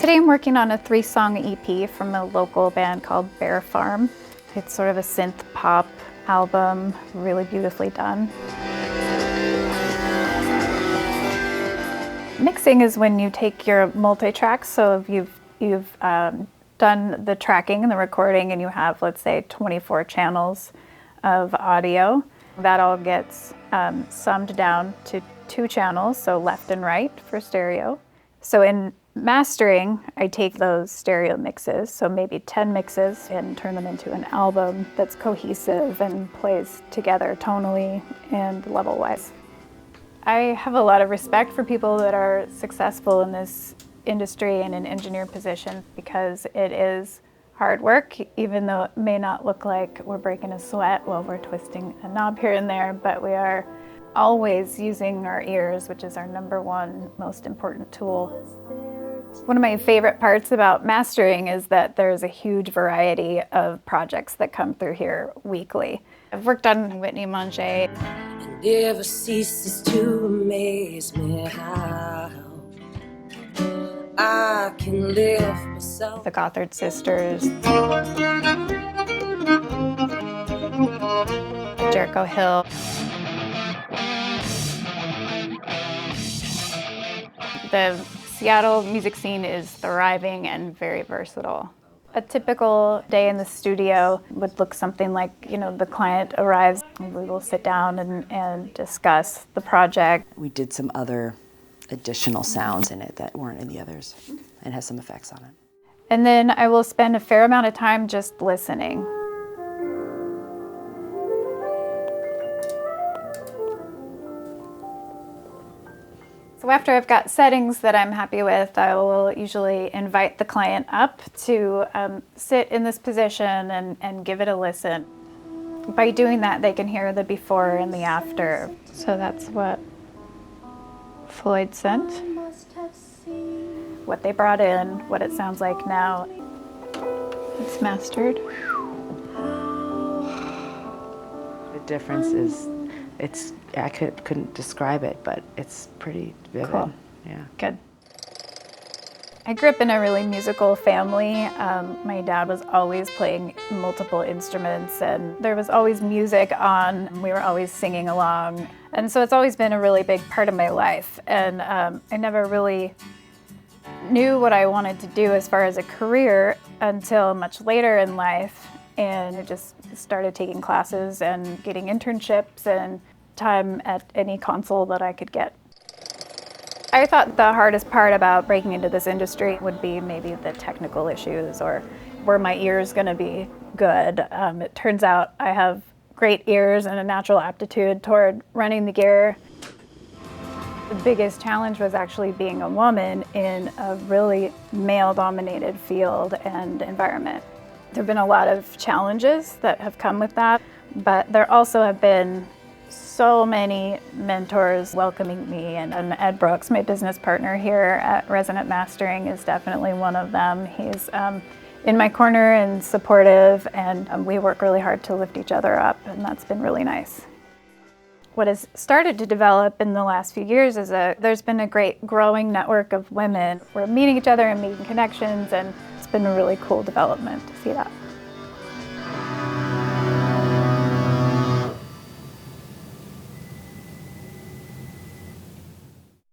Today I'm working on a 3-song EP from a local band called Bear Farm. It's sort of a synth pop album, really beautifully done. Mixing is when you take your multi-tracks, so if you've done the tracking and the recording and you have, let's say, 24 channels of audio, that all gets summed down to 2 channels, so left and right for stereo. So in mastering, I take those stereo mixes, so maybe 10 mixes, and turn them into an album that's cohesive and plays together tonally and level-wise. I have a lot of respect for people that are successful in this industry and in engineer positions because it is hard work, even though it may not look like we're breaking a sweat while we're twisting a knob here and there, but we are always using our ears, which is our #1 most important tool. One of my favorite parts about mastering is that there's a huge variety of projects that come through here weekly. I've worked on Whitney Manger. It never ceases to amaze me how I can live myself. The Gothard Sisters. Jericho Hill. The Seattle music scene is thriving and very versatile. A typical day in the studio would look something like, the client arrives, and we will sit down and discuss the project. We did some other additional sounds in it that weren't in the others and has some effects on it. And then I will spend a fair amount of time just listening. So after I've got settings that I'm happy with, I will usually invite the client up to sit in this position and give it a listen. By doing that, they can hear the before and the after. So that's what Floyd sent, what they brought in, what it sounds like now. It's mastered. The difference is, I couldn't describe it, but it's pretty vivid. Cool. Yeah. Good. I grew up in a really musical family. My dad was always playing multiple instruments, and there was always music on. We were always singing along. And so it's always been a really big part of my life. And I never really knew what I wanted to do as far as a career until much later in life. And I just started taking classes and getting internships and time at any console that I could get. I thought the hardest part about breaking into this industry would be maybe the technical issues, or were my ears going to be good. It turns out I have great ears and a natural aptitude toward running the gear. The biggest challenge was actually being a woman in a really male-dominated field and environment. There have been a lot of challenges that have come with that, but there also have been so many mentors welcoming me, and Ed Brooks, my business partner here at Resonant Mastering, is definitely one of them. He's in my corner and supportive, and we work really hard to lift each other up, and that's been really nice. What has started to develop in the last few years is there's been a great growing network of women. We're meeting each other and making connections, and it's been a really cool development to see that.